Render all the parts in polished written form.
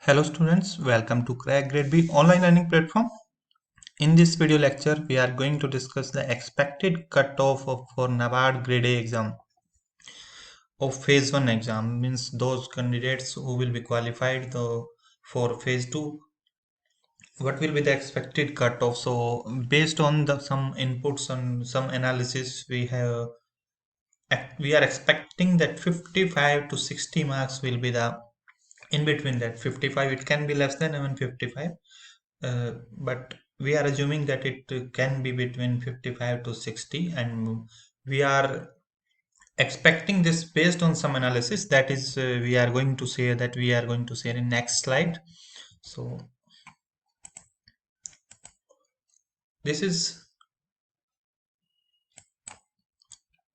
Hello students, welcome to Crack Grade B online learning platform. In this video lecture, we are going to discuss the expected cutoff for NABARD Grade A exam of Phase 1 exam, means those candidates who will be qualified for Phase 2. What will be the expected cutoff? So based on some inputs and some analysis, we are expecting that 55 to 60 marks will be the in between that 55. It can be less than even 55. But we are assuming that it can be between 55 to 60, and we are expecting this based on some analysis that is we are going to share in next slide. So this is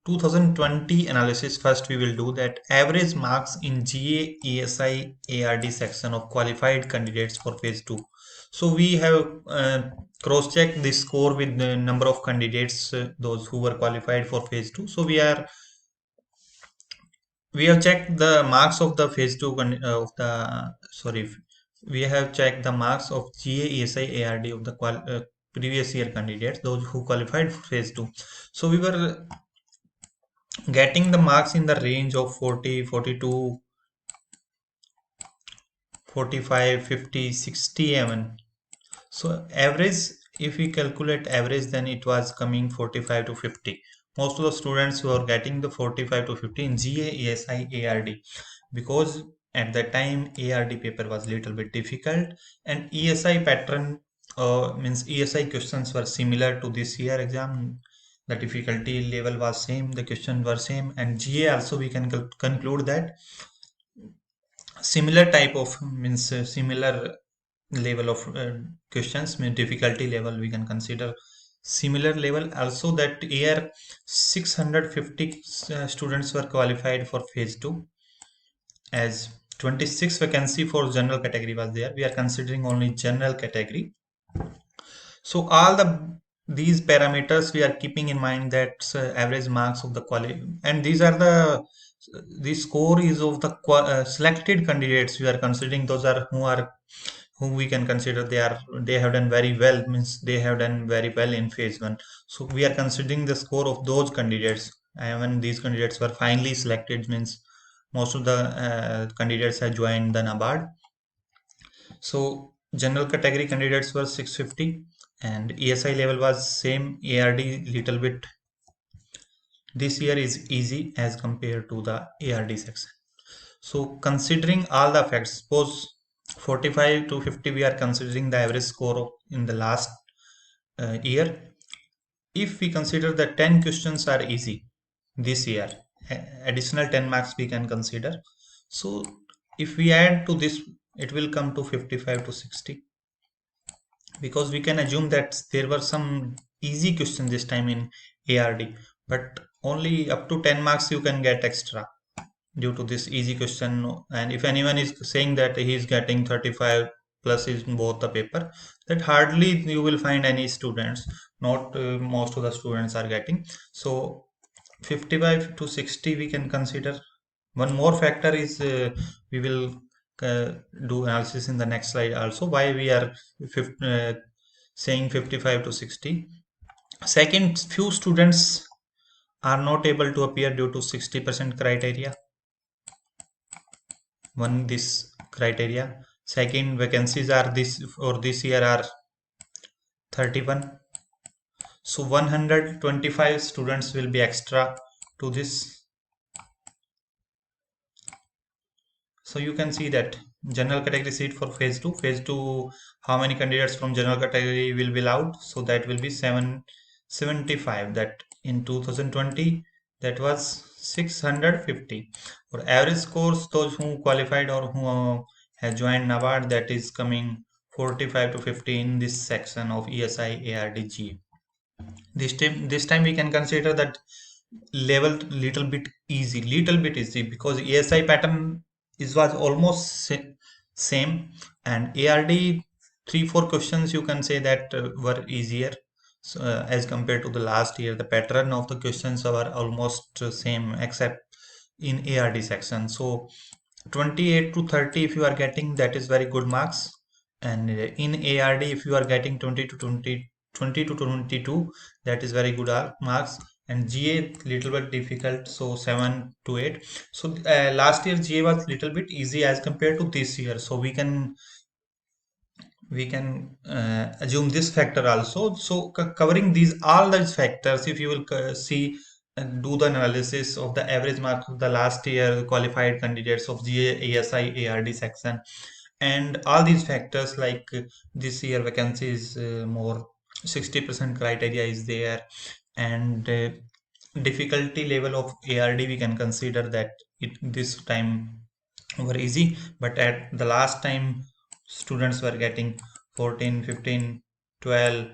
2020 analysis. First we will do that average marks in GA, ESI, ARD section of qualified candidates for phase 2. So we have cross-checked the score with the number of candidates, those who were qualified for phase 2. So we have checked the marks of the phase 2 of the sorry we have checked the marks of GA, ESI, ARD of the previous year candidates, those who qualified for phase 2. So we were getting the marks in the range of 40, 42, 45, 50, 60 even. So average, if we calculate average, then it was coming 45 to 50. Most of the students were getting the 45 to 50 in GA, ESI, ARD, because at that time ARD paper was little bit difficult, and ESI pattern means ESI questions were similar to this year exam. The difficulty level was same, the questions were same, and GA also we can conclude that similar type of means similar level of questions, mean difficulty level we can consider similar level. Also that year 650 students were qualified for phase 2, as 26 vacancy for general category was there. We are considering only general category. So all these parameters we are keeping in mind, that average marks of the quality, and these are the score is of the selected candidates we are considering. Those are whom we can consider they have done very well, means they have done very well in phase 1. So we are considering the score of those candidates, and when these candidates were finally selected, means most of the candidates have joined the NABARD. So general category candidates were 650, and ESI level was same, ARD little bit this year is easy as compared to the ARD section. So considering all the facts, suppose 45 to 50 we are considering the average score in the last year. If we consider that 10 questions are easy this year, additional 10 marks we can consider. So if we add to this, it will come to 55 to 60, because we can assume that there were some easy questions this time in ARD, but only up to 10 marks you can get extra due to this easy question. And if anyone is saying that he is getting 35 plus in both the paper, that hardly you will find any students, not most of the students are getting. So 55 to 60 we can consider. One more factor is we will do analysis in the next slide also, why we are saying 55 to 60. Second, few students are not able to appear due to 60% criteria. One, this criteria. Second, vacancies are this for this year are 31. So 125 students will be extra to this. So you can see that general category seat for phase 2. Phase 2, how many candidates from general category will be allowed? So that will be 775. That in 2020, that was 650. For average scores, those who qualified or who have joined NABARD, that is coming 45 to 50 in this section of ESI, ARDG. This time we can consider that level little bit easy, because ESI pattern was almost same, and ARD 3-4 questions you can say that were easier. So, as compared to the last year, the pattern of the questions were almost same except in ARD section. So 28 to 30 if you are getting, that is very good marks. And in ARD if you are getting 20 to 22, that is very good marks. And GA little bit difficult, so 7 to 8. So last year GA was little bit easy as compared to this year, so we can assume this factor also. So covering these all these factors, if you will see and do the analysis of the average mark of the last year qualified candidates of GA, ASI, ARD section, and all these factors, like this year vacancy is more, 60% criteria is there, and difficulty level of ARD we can consider that it this time were easy, but at the last time students were getting 14, 15, 12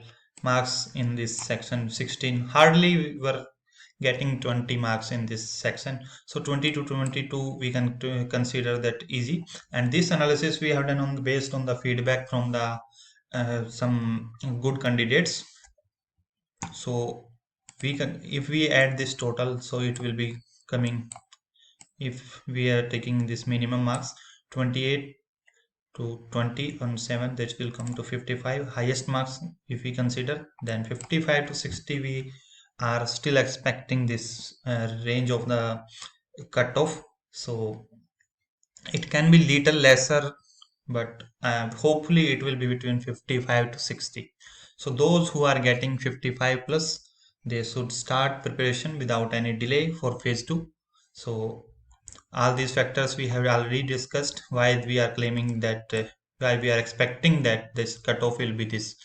marks in this section, 16, hardly were getting 20 marks in this section. So 20 to 22 we can consider that easy. And this analysis we have done on based on the feedback from the some good candidates. So we can, if we add this total, so it will be coming, if we are taking this minimum marks 28 to 20 on 7, that will come to 55. Highest marks if we consider, then 55 to 60 we are still expecting this range of the cutoff. So it can be little lesser, but hopefully it will be between 55 to 60. So those who are getting 55 plus, they should start preparation without any delay for phase 2. So all these factors we have already discussed, why we are claiming that why we are expecting that this cutoff will be this.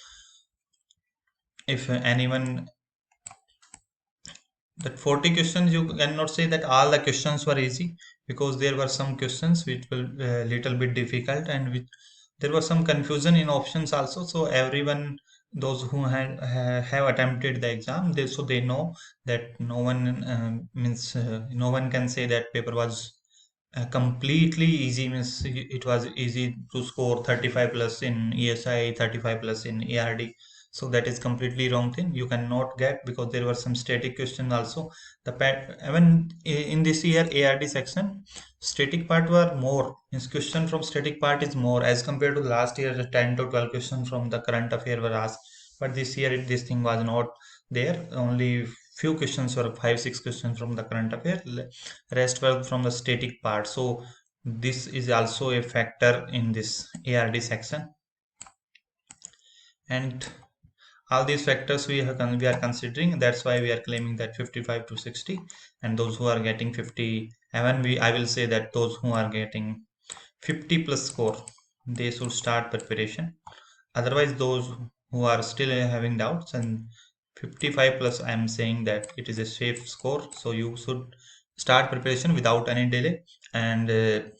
If anyone, that 40 questions, you cannot say that all the questions were easy, because there were some questions which were little bit difficult, and which there was some confusion in options also. So everyone, those who have attempted the exam, they know that no one means no one can say that paper was completely easy, means it was easy to score 35 plus in ESI, 35 plus in ARD. So that is completely wrong thing. You cannot get, because there were some static questions also. The even in this year ARD section, static part were more. Means question from static part is more as compared to last year. The 10 to 12 questions from the current affair were asked, but this year this thing was not there. Only few questions were 5 6 questions from the current affair, rest were from the static part. So this is also a factor in this ARD section. And all these factors we are considering, that's why we are claiming that 55 to 60. And those who are getting 50, even I will say that those who are getting 50 plus score, they should start preparation. Otherwise those who are still having doubts, and 55 plus, I am saying that it is a safe score, so you should start preparation without any delay. And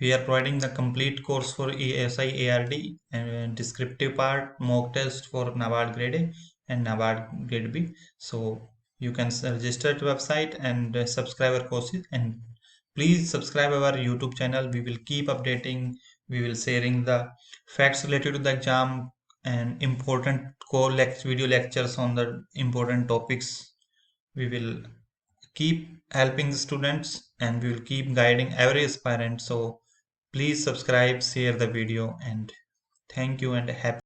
we are providing the complete course for ESI ARD, and descriptive part, mock test for NABARD grade A and NABARD grade B. So you can register to website and subscribe our courses, and please subscribe our YouTube channel. We will keep updating, we will sharing the facts related to the exam and important core video lectures on the important topics. We will keep helping the students, and we will keep guiding every aspirant. So please subscribe, share the video, and thank you and happy